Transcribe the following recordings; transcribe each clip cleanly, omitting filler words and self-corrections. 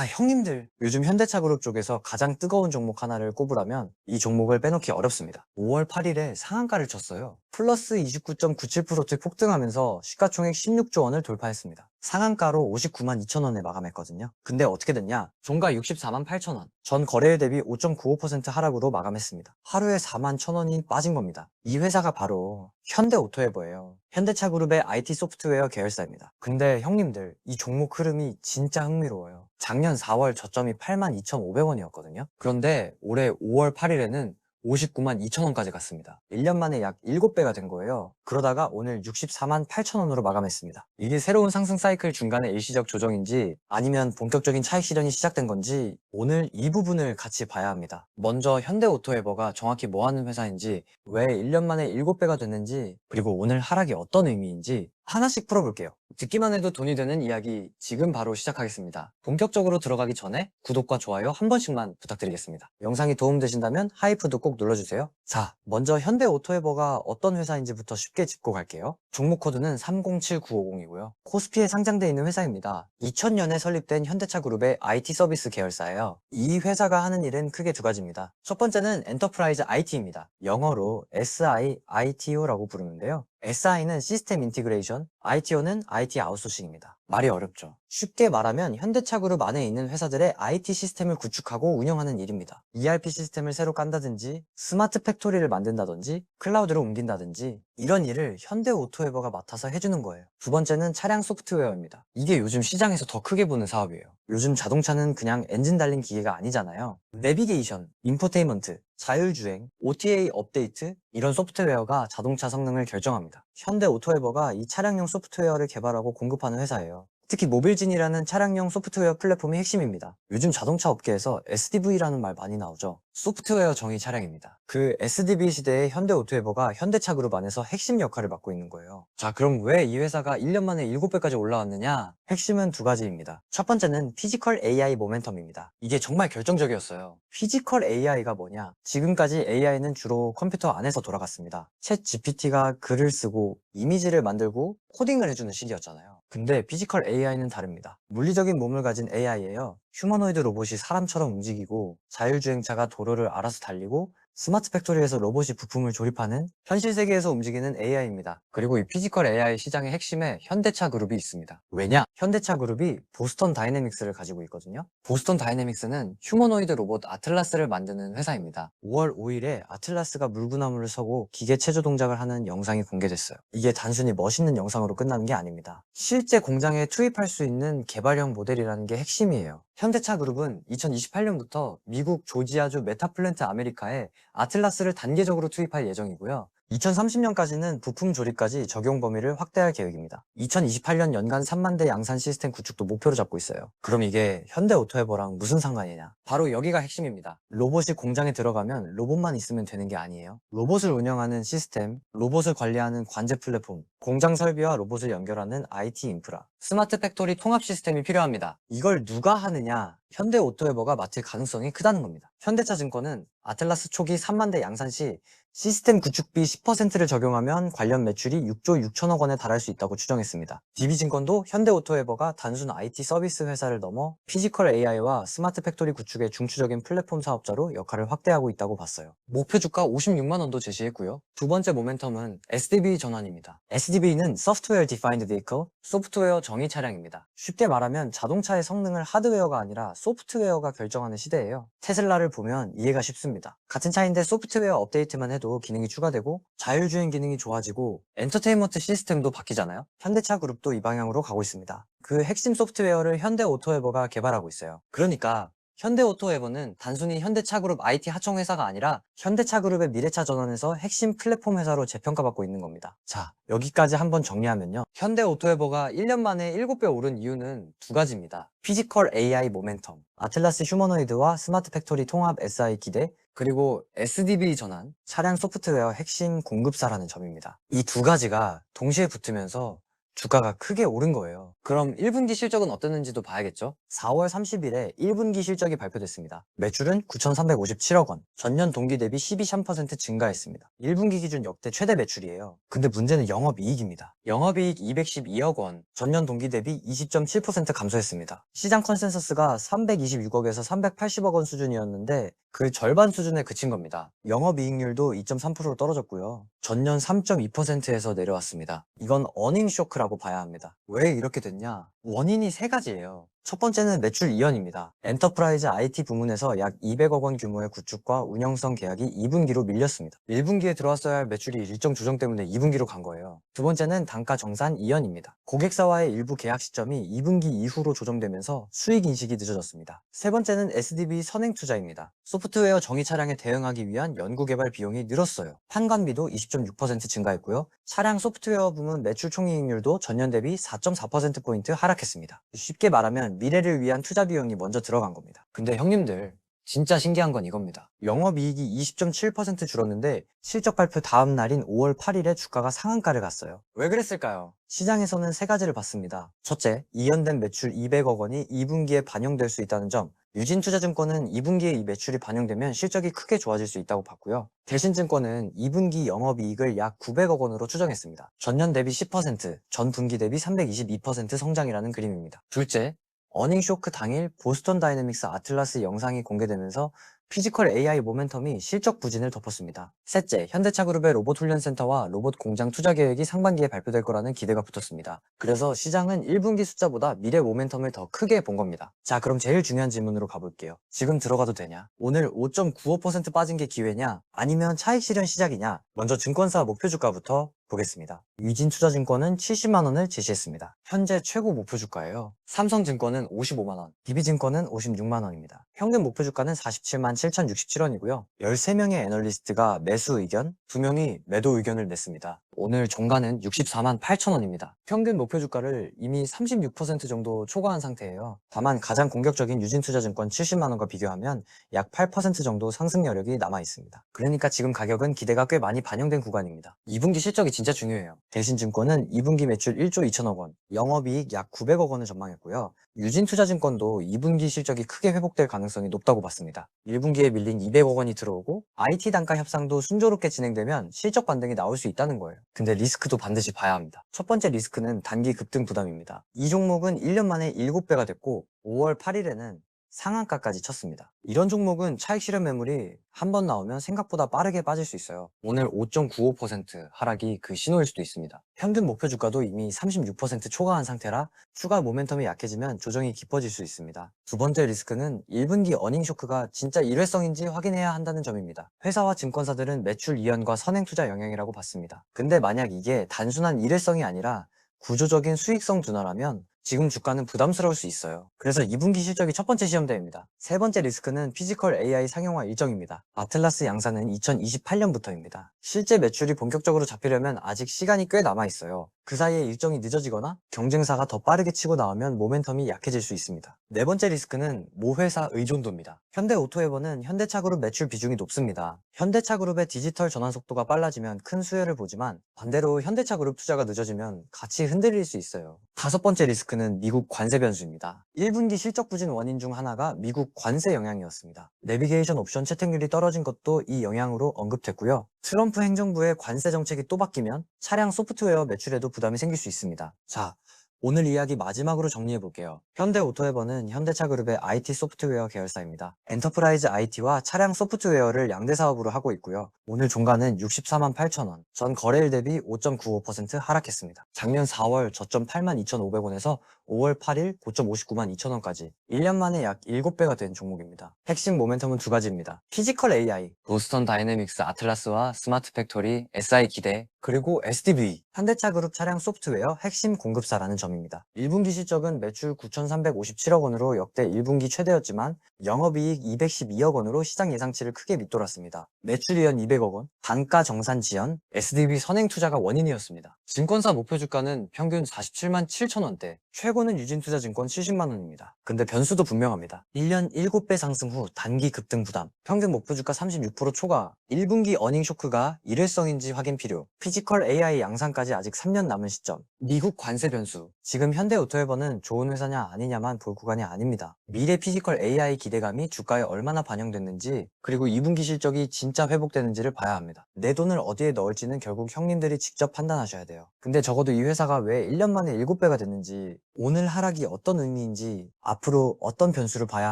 형님들, 요즘 현대차그룹 쪽에서 가장 뜨거운 종목 하나를 꼽으라면 이 종목을 빼놓기 어렵습니다. 5월 8일에 상한가를 쳤어요. 플러스 29.97% 폭등하면서 시가총액 16조 원을 돌파했습니다. 상한가로 59만 2천 원에 마감했거든요. 근데 어떻게 됐냐? 종가 64만 8천 원, 전 거래일 대비 5.95% 하락으로 마감했습니다. 하루에 4만 1천 원이 빠진 겁니다. 이 회사가 바로 현대오토에버예요. 현대차그룹의 IT 소프트웨어 계열사입니다. 근데 형님들, 이 종목 흐름이 진짜 흥미로워요. 작년 4월 저점이 82,500원이었거든요. 그런데 올해 5월 8일에는 59만 2천 원까지 갔습니다. 1년 만에 약 7배가 된 거예요. 그러다가 오늘 64만 8천 원으로 마감했습니다. 이게 새로운 상승 사이클 중간에 일시적 조정인지 아니면 본격적인 차익 실현이 시작된 건지 오늘 이 부분을 같이 봐야 합니다. 먼저 현대오토에버가 정확히 뭐 하는 회사인지, 왜 1년 만에 7배가 됐는지, 그리고 오늘 하락이 어떤 의미인지 하나씩 풀어볼게요. 듣기만 해도 돈이 되는 이야기 지금 바로 시작하겠습니다. 본격적으로 들어가기 전에 구독과 좋아요 한 번씩만 부탁드리겠습니다. 영상이 도움되신다면 하이프도 꼭 눌러주세요. 자, 먼저 현대오토에버가 어떤 회사인지부터 쉽게 짚고 갈게요. 종목 코드는 307950이고요. 코스피에 상장되어 있는 회사입니다. 2000년에 설립된 현대차그룹의 IT 서비스 계열사예요. 이 회사가 하는 일은 크게 두 가지입니다. 첫 번째는 엔터프라이즈 IT입니다. 영어로 SIITO라고 부르는데요. SI는 시스템 인티그레이션, ITO는 IT 아웃소싱입니다. 말이 어렵죠. 쉽게 말하면 현대차그룹 안에 있는 회사들의 IT 시스템을 구축하고 운영하는 일입니다. ERP 시스템을 새로 깐다든지, 스마트 팩토리를 만든다든지, 클라우드로 옮긴다든지, 이런 일을 현대오토에버가 맡아서 해주는 거예요. 두 번째는 차량 소프트웨어입니다. 이게 요즘 시장에서 더 크게 보는 사업이에요. 요즘 자동차는 그냥 엔진 달린 기계가 아니잖아요. 내비게이션, 인포테인먼트, 자율주행, OTA 업데이트, 이런 소프트웨어가 자동차 성능을 결정합니다. 현대오토에버가 이 차량용 소프트웨어를 개발하고 공급하는 회사예요. 특히 모빌진이라는 차량용 소프트웨어 플랫폼이 핵심입니다. 요즘 자동차 업계에서 SDV라는 말 많이 나오죠. 소프트웨어 정의 차량입니다. 그 SDV 시대에 현대오토에버가 현대차그룹 안에서 핵심 역할을 맡고 있는 거예요. 자, 그럼 왜 이 회사가 1년 만에 7배까지 올라왔느냐? 핵심은 두 가지입니다. 첫 번째는 피지컬 AI 모멘텀입니다. 이게 정말 결정적이었어요. 피지컬 AI가 뭐냐? 지금까지 AI는 주로 컴퓨터 안에서 돌아갔습니다. 챗 GPT가 글을 쓰고 이미지를 만들고 코딩을 해주는 시기였잖아요. 근데 피지컬 AI는 다릅니다. 물리적인 몸을 가진 AI예요. 휴머노이드 로봇이 사람처럼 움직이고 자율주행차가 도로를 알아서 달리고 스마트 팩토리에서 로봇이 부품을 조립하는 현실 세계에서 움직이는 AI입니다. 그리고 이 피지컬 AI 시장의 핵심에 현대차 그룹이 있습니다. 왜냐? 현대차 그룹이 보스턴 다이내믹스를 가지고 있거든요. 보스턴 다이내믹스는 휴머노이드 로봇 아틀라스를 만드는 회사입니다. 5월 5일에 아틀라스가 물구나무를 서고 기계 체조 동작을 하는 영상이 공개됐어요. 이게 단순히 멋있는 영상으로 끝나는 게 아닙니다. 실제 공장에 투입할 수 있는 개발형 모델이라는 게 핵심이에요. 현대차 그룹은 2028년부터 미국 조지아주 메타플랜트 아메리카에 아틀라스를 단계적으로 투입할 예정이고요. 2030년까지는 부품 조립까지 적용 범위를 확대할 계획입니다. 2028년 연간 3만 대 양산 시스템 구축도 목표로 잡고 있어요. 그럼 이게 현대오토에버랑 무슨 상관이냐? 바로 여기가 핵심입니다. 로봇이 공장에 들어가면 로봇만 있으면 되는 게 아니에요. 로봇을 운영하는 시스템, 로봇을 관리하는 관제 플랫폼, 공장 설비와 로봇을 연결하는 IT 인프라, 스마트 팩토리 통합 시스템이 필요합니다. 이걸 누가 하느냐? 현대오토에버가 맡을 가능성이 크다는 겁니다. 현대차증권은 아틀라스 초기 3만 대 양산 시 시스템 구축비 10%를 적용하면 관련 매출이 6조 6천억 원에 달할 수 있다고 추정했습니다. DB증권도 현대오토에버가 단순 IT 서비스 회사를 넘어 피지컬 AI와 스마트 팩토리 구축의 중추적인 플랫폼 사업자로 역할을 확대하고 있다고 봤어요. 목표 주가 56만 원도 제시했고요. 두 번째 모멘텀은 SDV 전환입니다. SDV는 Software Defined Vehicle, 소프트웨어 정의 차량입니다. 쉽게 말하면 자동차의 성능을 하드웨어가 아니라 소프트웨어가 결정하는 시대예요. 테슬라를 보면 이해가 쉽습니다. 같은 차인데 소프트웨어 업데이트만 해도 기능이 추가되고 자율주행 기능이 좋아지고 엔터테인먼트 시스템도 바뀌잖아요. 현대차 그룹도 이 방향으로 가고 있습니다. 그 핵심 소프트웨어를 현대오토에버가 개발하고 있어요. 그러니까 현대오토에버는 단순히 현대차그룹 IT 하청회사가 아니라 현대차그룹의 미래차 전환에서 핵심 플랫폼 회사로 재평가받고 있는 겁니다. 자, 여기까지 한번 정리하면요. 현대오토에버가 1년 만에 7배 오른 이유는 두 가지입니다. 피지컬 AI 모멘텀, 아틀라스 휴머노이드와 스마트 팩토리 통합 SI 기대, 그리고 SDV 전환, 차량 소프트웨어 핵심 공급사라는 점입니다. 이 두 가지가 동시에 붙으면서 주가가 크게 오른 거예요. 그럼 1분기 실적은 어땠는지도 봐야겠죠? 4월 30일에 1분기 실적이 발표됐습니다. 매출은 9,357억 원, 전년 동기 대비 12.3% 증가했습니다. 1분기 기준 역대 최대 매출이에요. 근데 문제는 영업이익입니다. 영업이익 212억 원, 전년 동기 대비 20.7% 감소했습니다. 시장 컨센서스가 326억에서 380억 원 수준이었는데 그 절반 수준에 그친 겁니다. 영업이익률도 2.3%로 떨어졌고요. 전년 3.2%에서 내려왔습니다. 이건 어닝 쇼크라고 봐야 합니다. 왜 이렇게 됐냐? 원인이 세 가지예요. 첫 번째는 매출 이연입니다. 엔터프라이즈 IT 부문에서 약 200억 원 규모의 구축과 운영성 계약이 2분기로 밀렸습니다. 1분기에 들어왔어야 할 매출이 일정 조정 때문에 2분기로 간 거예요. 두 번째는 단가 정산 이연입니다. 고객사와의 일부 계약 시점이 2분기 이후로 조정되면서 수익 인식이 늦어졌습니다. 세 번째는 SDB 선행 투자입니다. 소프트웨어 정의 차량에 대응하기 위한 연구개발 비용이 늘었어요. 판관비도 20.6% 증가했고요. 차량 소프트웨어 부문 매출 총이익률도 전년 대비 4.4%포인트 하락했습니다. 쉽게 말하면 미래를 위한 투자 비용이 먼저 들어간 겁니다. 근데 형님들, 진짜 신기한 건 이겁니다. 영업이익이 20.7% 줄었는데 실적 발표 다음 날인 5월 8일에 주가가 상한가를 갔어요. 왜 그랬을까요? 시장에서는 세 가지를 봤습니다. 첫째, 이연된 매출 200억 원이 2분기에 반영될 수 있다는 점. 유진투자증권은 2분기에 이 매출이 반영되면 실적이 크게 좋아질 수 있다고 봤고요. 대신증권은 2분기 영업이익을 약 900억 원으로 추정했습니다. 전년 대비 10%, 전 분기 대비 322% 성장이라는 그림입니다. 둘째, 어닝쇼크 당일 보스턴 다이내믹스 아틀라스 영상이 공개되면서 피지컬 AI 모멘텀이 실적 부진을 덮었습니다. 셋째, 현대차그룹의 로봇 훈련센터와 로봇 공장 투자 계획이 상반기에 발표될 거라는 기대가 붙었습니다. 그래서 시장은 1분기 숫자보다 미래 모멘텀을 더 크게 본 겁니다. 자, 그럼 제일 중요한 질문으로 가볼게요. 지금 들어가도 되냐? 오늘 5.95% 빠진 게 기회냐? 아니면 차익 실현 시작이냐? 먼저 증권사 목표 주가부터 보겠습니다. 유진투자증권은 70만 원을 제시했습니다. 현재 최고 목표 주가예요. 삼성증권은 55만 원, DB증권은 56만 원입니다. 평균 목표 주가는 47만 7,067원이고요. 13명의 애널리스트가 매수 의견, 2명이 매도 의견을 냈습니다. 오늘 종가는 64만 8천 원입니다. 평균 목표 주가를 이미 36% 정도 초과한 상태예요. 다만 가장 공격적인 유진투자증권 70만 원과 비교하면 약 8% 정도 상승 여력이 남아 있습니다. 그러니까 지금 가격은 기대가 꽤 많이 반영된 구간입니다. 2분기 실적이 진짜 중요해요. 대신증권은 2분기 매출 1조 2천억 원, 영업이익 약 900억 원을 전망했고요. 유진투자증권도 2분기 실적이 크게 회복될 가능성이 높다고 봤습니다. 1분기에 밀린 200억 원이 들어오고 IT 단가 협상도 순조롭게 진행되면 실적 반등이 나올 수 있다는 거예요. 근데 리스크도 반드시 봐야 합니다. 첫 번째 리스크는 단기 급등 부담입니다. 이 종목은 1년 만에 7배가 됐고 5월 8일에는 상한가까지 쳤습니다. 이런 종목은 차익 실현 매물이 한 번 나오면 생각보다 빠르게 빠질 수 있어요. 오늘 5.95% 하락이 그 신호일 수도 있습니다. 평균 목표 주가도 이미 36% 초과한 상태라 추가 모멘텀이 약해지면 조정이 깊어질 수 있습니다. 두 번째 리스크는 1분기 어닝 쇼크가 진짜 일회성인지 확인해야 한다는 점입니다. 회사와 증권사들은 매출 이연과 선행 투자 영향이라고 봤습니다. 근데 만약 이게 단순한 일회성이 아니라 구조적인 수익성 둔화라면 지금 주가는 부담스러울 수 있어요. 그래서 2분기 실적이 첫 번째 시험대입니다. 세 번째 리스크는 피지컬 AI 상용화 일정입니다. 아틀라스 양산은 2028년부터입니다. 실제 매출이 본격적으로 잡히려면 아직 시간이 꽤 남아 있어요. 그 사이에 일정이 늦어지거나 경쟁사가 더 빠르게 치고 나오면 모멘텀이 약해질 수 있습니다. 네 번째 리스크는 모회사 의존도입니다. 현대오토에버는 현대차그룹 매출 비중이 높습니다. 현대차그룹의 디지털 전환 속도가 빨라지면 큰 수혜를 보지만 반대로 현대차그룹 투자가 늦어지면 같이 흔들릴 수 있어요. 다섯 번째 리스크는 미국 관세 변수입니다. 1분기 실적 부진 원인 중 하나가 미국 관세 영향이었습니다. 내비게이션 옵션 채택률이 떨어진 것도 이 영향으로 언급됐고요. 트럼프 행정부의 관세 정책이 또 바뀌면 차량 소프트웨어 매출에도 부담이 생길 수 있습니다. 자, 오늘 이야기 마지막으로 정리해 볼게요. 현대오토에버는 현대차그룹의 IT 소프트웨어 계열사입니다. 엔터프라이즈 IT와 차량 소프트웨어를 양대 사업으로 하고 있고요. 오늘 종가는 64만 8천 원, 전 거래일 대비 5.95% 하락했습니다. 작년 4월 저점 8만 2,500원에서 5월 8일 고점 59만 2천 원까지 1년 만에 약 7배가 된 종목입니다. 핵심 모멘텀은 두 가지입니다. 피지컬 AI, 보스턴 다이내믹스 아틀라스와 스마트 팩토리, SI 기대, 그리고 SDV, 현대차그룹 차량 소프트웨어 핵심 공급사라는 점입니다. 1분기 실적은 매출 9,357억 원으로 역대 1분기 최대였지만 영업이익 212억 원으로 시장 예상치를 크게 밑돌았습니다. 매출 이연 200억 원, 단가 정산 지연, SDV 선행 투자가 원인이었습니다. 증권사 목표 주가는 평균 47만 7천 원대, 최고 최고는 유진투자증권 70만 원입니다. 근데 변수도 분명합니다. 1년 7배 상승 후 단기 급등 부담, 평균 목표 주가 36% 초과, 1분기 어닝 쇼크가 일회성인지 확인 필요, 피지컬 AI 양산까지 아직 3년 남은 시점, 미국 관세 변수. 지금 현대오토에버는 좋은 회사냐 아니냐만 볼 구간이 아닙니다. 미래 피지컬 AI 기대감이 주가에 얼마나 반영됐는지, 그리고 2분기 실적이 진짜 회복되는지를 봐야 합니다. 내 돈을 어디에 넣을지는 결국 형님들이 직접 판단하셔야 돼요. 근데 적어도 이 회사가 왜 1년 만에 7배가 됐는지, 오늘 하락이 어떤 의미인지, 앞으로 어떤 변수를 봐야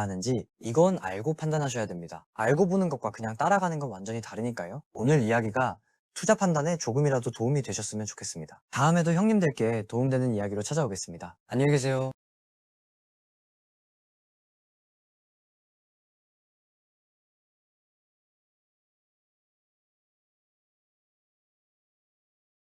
하는지 이건 알고 판단하셔야 됩니다. 알고 보는 것과 그냥 따라가는 건 완전히 다르니까요. 오늘 이야기가 투자 판단에 조금이라도 도움이 되셨으면 좋겠습니다. 다음에도 형님들께 도움되는 이야기로 찾아오겠습니다. 안녕히 계세요.